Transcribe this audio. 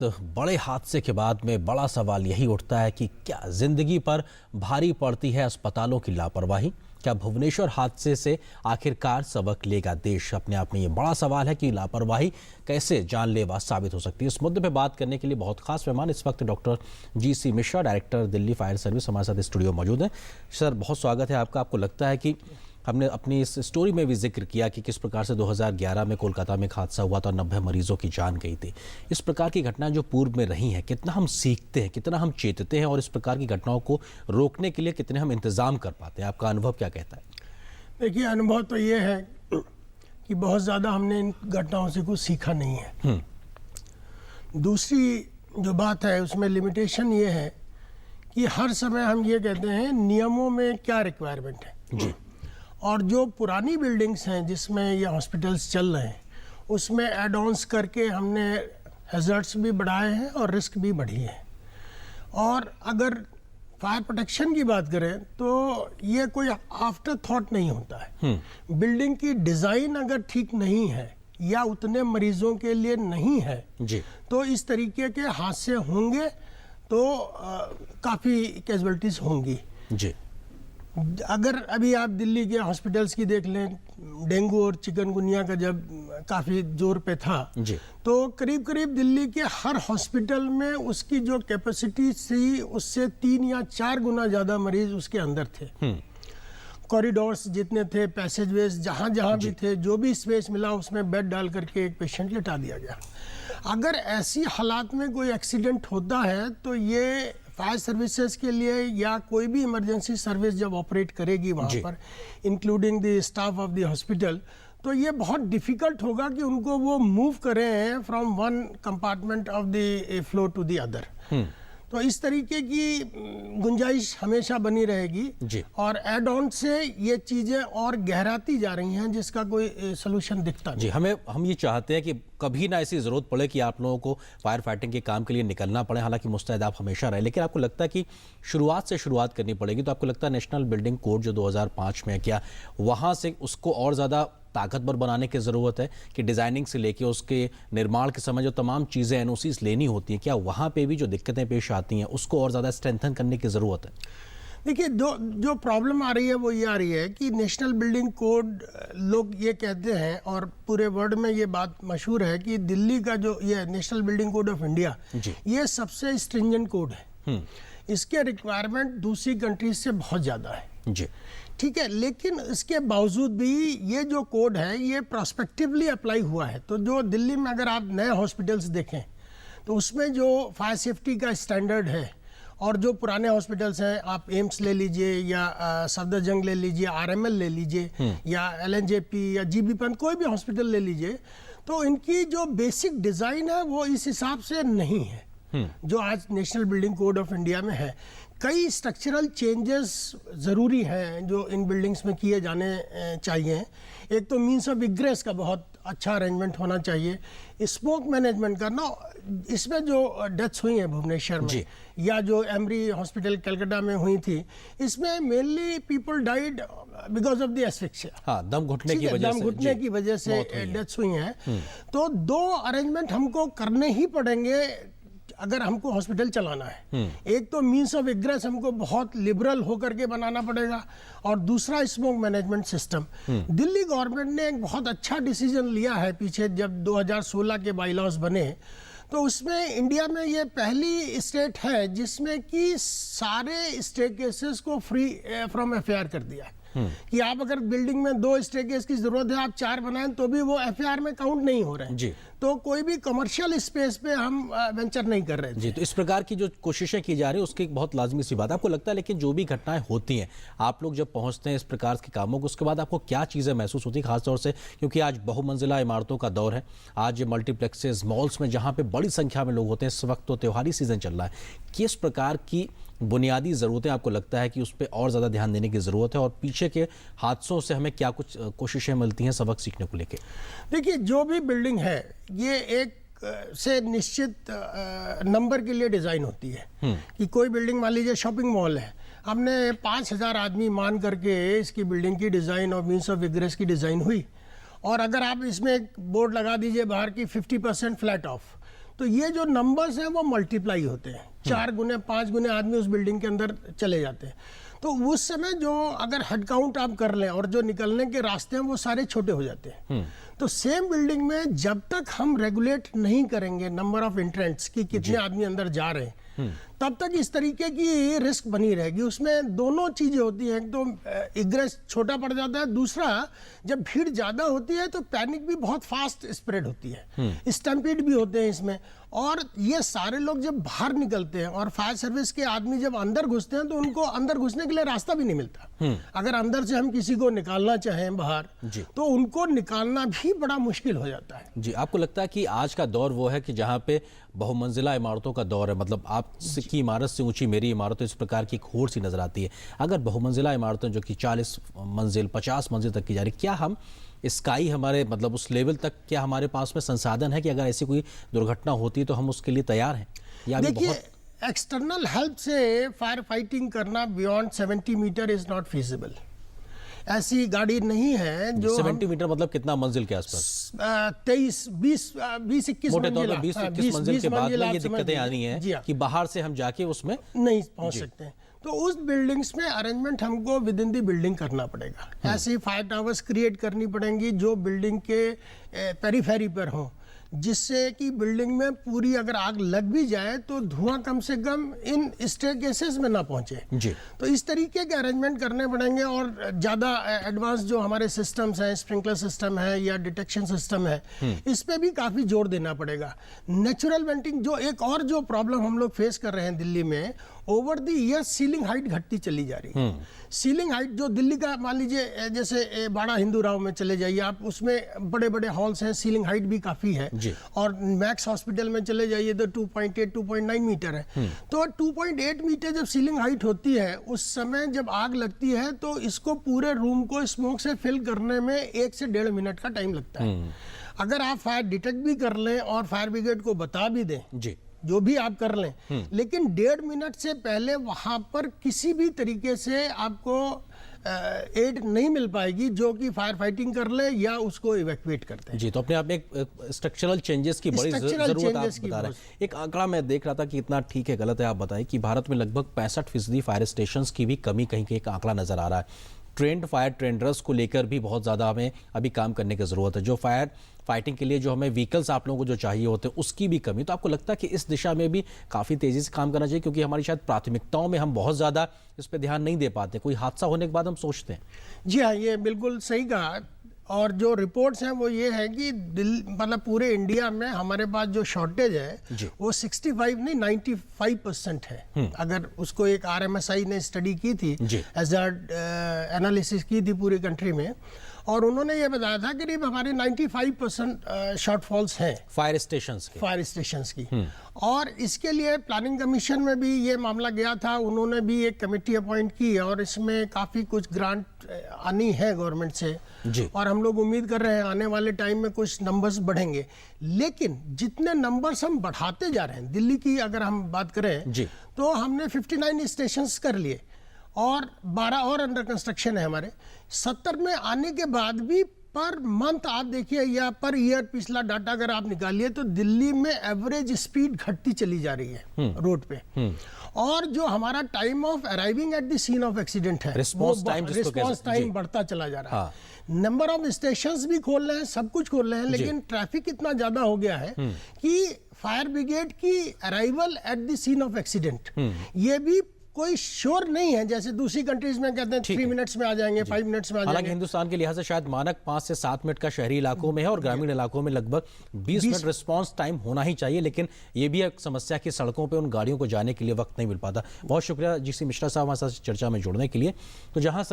तो बड़े हादसे के बाद में बड़ा सवाल यही उठता है कि क्या जिंदगी पर भारी पड़ती है अस्पतालों की लापरवाही। क्या भुवनेश्वर हादसे से आखिरकार सबक लेगा देश? अपने आप में ये बड़ा सवाल है कि लापरवाही कैसे जानलेवा साबित हो सकती है। इस मुद्दे पे बात करने के लिए बहुत खास मेहमान इस वक्त doctor GC. Mishra, director Delhi fire service, हमारे साथ स्टूडियो मौजूद हैं। सर, बहुत स्वागत है आपका। आपको लगता है कि हमने अपनी इस स्टोरी में भी जिक्र किया कि किस प्रकार से 2011 में कोलकाता में एक हादसा हुआ था और 90 मरीजों की जान गई थी। इस प्रकार की घटनाएं जो पूर्व में रही हैं, कितना हम सीखते हैं, कितना हम चेतते हैं और इस प्रकार की घटनाओं को रोकने के लिए कितने हम इंतजाम कर पाते हैं? आपका अनुभव क्या कहता है? देखिए, अनुभव तो ये है कि बहुत ज़्यादा हमने इन घटनाओं से कुछ सीखा नहीं है। दूसरी जो बात है उसमें लिमिटेशन ये है कि हर समय हम ये कहते हैं नियमों में क्या रिक्वायरमेंट है जी। और जो पुरानी बिल्डिंग्स हैं जिसमें ये हॉस्पिटल्स चल रहे हैं उसमें एड ऑन्स करके हमने हैजर्ड्स भी बढ़ाए हैं और रिस्क भी बढ़ी है। और अगर फायर प्रोटेक्शन की बात करें तो ये कोई आफ्टर थॉट नहीं होता है। बिल्डिंग की डिज़ाइन अगर ठीक नहीं है या उतने मरीजों के लिए नहीं है जी, तो इस तरीके के हादसे होंगे तो काफ़ी कैजुअलिटीज़ होंगी जी। अगर अभी आप दिल्ली के हॉस्पिटल्स की देख लें, डेंगू और चिकनगुनिया का जब काफ़ी जोर पे था जी, तो करीब करीब दिल्ली के हर हॉस्पिटल में उसकी जो कैपेसिटी थी उससे 3 या 4 गुना ज़्यादा मरीज उसके अंदर थे। कॉरिडोर्स जितने थे, पैसेजवेज जहाँ जहाँ भी थे, जो भी स्पेस मिला उसमें बेड डाल करके एक पेशेंट लिटा दिया गया। अगर ऐसी हालात में कोई एक्सीडेंट होता है तो ये फायर सर्विसेज के लिए या कोई भी इमरजेंसी सर्विस जब ऑपरेट करेगी वहाँ पर, including the staff of the hospital, तो ये बहुत डिफिकल्ट होगा कि उनको वो मूव करें from one compartment of the floor to the other. तो इस तरीके की गुंजाइश हमेशा बनी रहेगी जी। और एड ऑन से ये चीज़ें और गहराती जा रही हैं जिसका कोई सलूशन दिखता नहीं जी। हम ये चाहते हैं कि कभी ना ऐसी ज़रूरत पड़े कि आप लोगों को फायर फाइटिंग के काम के लिए निकलना पड़े। हालांकि मुस्तैद आप हमेशा रहे, लेकिन आपको लगता है कि शुरुआत करनी पड़ेगी। तो आपको लगता है नेशनल बिल्डिंग कोड जो 2005 में है, क्या वहाँ से उसको और ज़्यादा ताकतवर बनाने की ज़रूरत है कि डिज़ाइनिंग से लेके उसके निर्माण के समय जो तमाम चीज़ें एनओसीज लेनी होती हैं, क्या वहाँ पे भी जो दिक्कतें पेश आती हैं उसको और ज़्यादा स्ट्रेंथन करने की ज़रूरत है? देखिए, जो प्रॉब्लम आ रही है वो ये आ रही है कि नेशनल बिल्डिंग कोड, लोग ये कहते हैं और पूरे वर्ल्ड में ये बात मशहूर है कि दिल्ली का जो ये national building code of India, ये सबसे स्ट्रिंजेंट कोड है। इसके रिक्वायरमेंट दूसरी कंट्रीज से बहुत ज़्यादा है जी, ठीक है। लेकिन इसके बावजूद भी ये जो कोड है ये प्रोस्पेक्टिवली अप्लाई हुआ है। तो जो दिल्ली में अगर आप नए हॉस्पिटल्स देखें तो उसमें जो फायर सेफ्टी का स्टैंडर्ड है और जो पुराने हॉस्पिटल्स हैं, आप एम्स ले लीजिए या सफदरजंग ले लीजिए, आरएमएल ले लीजिए या एलएनजेपी या जीबी पंत, कोई भी हॉस्पिटल ले लीजिए, तो इनकी जो बेसिक डिज़ाइन है वो इस हिसाब से नहीं है जो आज national building code of India में है। कई स्ट्रक्चरल चेंजेस ज़रूरी हैं जो इन बिल्डिंग्स में किए जाने चाहिए। एक तो मीन्स ऑफ इग्रेस का बहुत अच्छा अरेंजमेंट होना चाहिए, स्मोक मैनेजमेंट करना। इसमें जो डेथ्स हुई हैं भुवनेश्वर में या जो एमरी हॉस्पिटल कलकत्ता में हुई थी, इसमें mainly people died because of the asphyxia. हाँ, दम घुटने की वजह से डेथ्स हुई हैं। तो 2 अरेंजमेंट हमको करने ही पड़ेंगे अगर हमको हॉस्पिटल चलाना है। एक तो मीन्स ऑफ इग्रेस हमको बहुत लिबरल होकर के बनाना पड़ेगा और दूसरा smoke management system. Delhi government ने एक बहुत अच्छा डिसीजन लिया है पीछे, जब 2016 के बाईलॉज बने तो उसमें इंडिया में ये पहली स्टेट है जिसमें कि सारे स्टेकेसेस को फ्री फ्रॉम एफआईआर कर दिया है कि आप अगर बिल्डिंग में 2 स्टेकेस की जरूरत है, आप 4 बनाएं तो भी वो एफआईआर में काउंट नहीं हो रहे हैं जी। तो कोई भी कमर्शियल स्पेस पे हम वेंचर नहीं कर रहे जी। तो इस प्रकार की जो कोशिशें की जा रही है उसकी एक बहुत लाजमी सी बात आपको लगता है। लेकिन जो भी घटनाएं होती हैं, आप लोग जब पहुंचते हैं इस प्रकार के कामों को, उसके बाद आपको क्या चीज़ें महसूस होती है? खासतौर से क्योंकि आज बहुमंजिला इमारतों का दौर है, आज मल्टीप्लेक्सेस, मॉल्स में जहाँ पे बड़ी संख्या में लोग होते हैं, इस वक्त तो त्योहारी सीजन चल रहा है, किस प्रकार की बुनियादी ज़रूरतें आपको लगता है कि उस पर और ज़्यादा ध्यान देने की ज़रूरत है? और पीछे के हादसों से हमें क्या कुछ कोशिशें मिलती हैं सबक सीखने को लेकर? देखिए, जो भी बिल्डिंग है ये एक से निश्चित नंबर के लिए डिज़ाइन होती है कि कोई बिल्डिंग, मान लीजिए शॉपिंग मॉल है, हमने 5000 आदमी मान करके इसकी बिल्डिंग की डिज़ाइन और मीन्स ऑफ इग्रेस की डिज़ाइन हुई, और अगर आप इसमें एक बोर्ड लगा दीजिए बाहर की 50% फ्लैट ऑफ, तो ये जो नंबर्स हैं वो मल्टीप्लाई होते हैं, 4 गुने 5 गुने आदमी उस बिल्डिंग के अंदर चले जाते हैं। तो उस समय जो अगर हेड काउंट आप कर लें और जो निकलने के रास्ते हैं वो सारे छोटे हो जाते हैं। तो सेम बिल्डिंग में जब तक हम रेगुलेट नहीं करेंगे नंबर ऑफ एंट्रेंट्स कि कितने आदमी अंदर जा रहे हैं, तब तक इस तरीके की रिस्क बनी रहेगी। उसमें दोनों चीजें होती हैं, एक तो इग्रेस छोटा पड़ जाता है, दूसरा जब भीड़ ज्यादा होती है तो पैनिक भी बहुत फास्ट स्प्रेड होती है, स्टैम्पीड भी होते हैं इसमें। और ये सारे लोग जब बाहर निकलते हैं और फायर सर्विस के आदमी जब अंदर घुसते हैं तो उनको अंदर घुसने के लिए रास्ता भी नहीं मिलता। अगर अंदर से हम किसी को निकालना चाहें बाहर तो उनको निकालना भी बड़ा मुश्किल हो जाता है। जी, आपको लगता है कि आज का दौर वो है कि जहां पे बहुमंजिला इमारतों का दौर है, मतलब आप की इमारत से ऊंची मेरी इमारत, तो इस प्रकार की एक होड़ सी नजर आती है। अगर बहुमंजिला इमारतें जो कि 40 मंजिल 50 मंजिल तक की जा रही, क्या हम स्काई हमारे मतलब उस लेवल तक क्या हमारे पास में संसाधन है कि अगर ऐसी कोई दुर्घटना होती तो हम उसके लिए तैयार हैं? या अभी देखिए, बहुत एक्सटर्नल हेल्प से फायर फाइटिंग करना beyond 70 metre is not feasible. ऐसी गाड़ी नहीं है जो 70 मीटर मतलब कितना मंजिल के आसपास? 20-21 मोटे तौर पर 20-21 मंजिल के बाद में ये आप समझ दिक्कतें आनी लीजिए। जी है हाँ। कि बाहर से हम जाके उसमें नहीं पहुंच सकते हैं। तो उस बिल्डिंग्स में अरेंजमेंट हमको विद इन दी बिल्डिंग करना पड़ेगा। ऐसे ही फायर टावर्स क्रिएट करनी पड़ेंगी जो बिल्डिंग के पेरीफेरी पर हों, जिससे कि बिल्डिंग में पूरी अगर आग लग भी जाए तो धुआं कम से कम इन स्टेयरकेसेस में ना पहुंचे। जी। तो इस तरीके के अरेंजमेंट करने पड़ेंगे। और ज़्यादा एडवांस जो हमारे सिस्टम्स हैं, स्प्रिंकलर सिस्टम है या डिटेक्शन सिस्टम है, इस पे भी काफ़ी जोर देना पड़ेगा। नेचुरल वेंटिंग, जो एक और जो प्रॉब्लम हम लोग फेस कर रहे हैं दिल्ली में, over the year ceiling height घटती चली जा रही है। सीलिंग हाइट जो दिल्ली का, मान लीजिए जैसे बाड़ा हिंदू राव में चले जाइए आप, उसमें बड़े बड़े हॉल्स हैं, सीलिंग हाइट भी काफ़ी है। और मैक्स हॉस्पिटल में चले जाइए तो 2.8 2.9 मीटर है। तो 2.8 मीटर जब सीलिंग हाइट होती है, उस समय जब आग लगती है तो इसको पूरे रूम को स्मोक से फिल करने में 1 से 1.5 मिनट का टाइम लगता है। अगर आप फायर डिटेक्ट भी कर लें और फायर ब्रिगेड को बता भी दें, जी, जो भी आप कर लें, लेकिन 1.5 मिनट से पहले वहां पर किसी भी तरीके से आपको एड नहीं मिल पाएगी जो कि फायर फाइटिंग कर ले या उसको इवैक्यूएट करते हैं। जी, तो अपने आप में एक स्ट्रक्चरल चेंजेस की बड़ी जरूरत आप बता रहे हैं। एक आंकड़ा मैं देख रहा था कि इतना ठीक है गलत है आप बताएं कि भारत में लगभग 65% फायर स्टेशंस की भी कमी कहीं एक आंकड़ा नजर आ रहा है। ट्रेंड फायर ट्रेंडर्स को लेकर भी बहुत ज़्यादा हमें अभी काम करने की ज़रूरत है। जो फायर फाइटिंग के लिए जो हमें व्हीकल्स आप लोगों को जो चाहिए होते हैं उसकी भी कमी। तो आपको लगता है कि इस दिशा में भी काफ़ी तेज़ी से काम करना चाहिए, क्योंकि हमारी शायद प्राथमिकताओं में हम बहुत ज़्यादा इस पर ध्यान नहीं दे पाते। कोई हादसा होने के बाद हम सोचते हैं। जी हाँ, ये बिल्कुल सही कहा। और जो रिपोर्ट्स हैं वो ये है कि मतलब पूरे इंडिया में हमारे पास जो शॉर्टेज है वो 65 नहीं 95% है। अगर उसको एक RMSI ने स्टडी की थी, हैजार्ड एनालिसिस की थी पूरी कंट्री में, और उन्होंने ये बताया था करीब हमारे 95% शॉर्टफॉल्स हैं फायर स्टेशंस की। और इसके लिए प्लानिंग कमीशन में भी ये मामला गया था, उन्होंने भी एक कमेटी अपॉइंट की और इसमें काफ़ी कुछ ग्रांट आनी है गवर्नमेंट से जी। और हम लोग उम्मीद कर रहे हैं आने वाले टाइम में कुछ नंबर्स बढ़ेंगे। लेकिन जितने नंबर्स हम बढ़ाते जा रहे हैं, दिल्ली की अगर हम बात करें जी, तो हमने 59 स्टेशंस कर लिए और 12 और अंडर कंस्ट्रक्शन है हमारे। 70 में आने के बाद भी पर मंथ आप देखिए या पर ईयर पिछला डाटा अगर आप निकालिए तो दिल्ली में एवरेज स्पीड घटती चली जा रही है रोड पे। और जो हमारा time of arriving at the scene of accident है, रिस्पॉन्स टाइम बढ़ता चला जा रहा है। नंबर ऑफ स्टेशंस भी खोल रहे हैं, सब कुछ खोल रहे हैं, लेकिन ट्रैफिक इतना ज्यादा हो गया है कि फायर ब्रिगेड की arrival at the scene of accident ये भी कोई श्योर नहीं है। जैसे दूसरी कंट्रीज में कहते हैं 3 मिनट्स में आ जाएंगे, 5 मिनट्स में आ जाएंगे। हालांकि हिंदुस्तान के लिहाज से शायद मानक 5 से 7 मिनट का शहरी इलाकों में है और ग्रामीण इलाकों में लगभग 20 मिनट रिस्पांस टाइम होना ही चाहिए। लेकिन ये भी एक समस्या की सड़कों पे उन गाड़ियों को जाने के लिए वक्त नहीं मिल पाता। बहुत शुक्रिया GC मिश्रा साहब हमारे साथ चर्चा में जुड़ने के लिए। तो जहां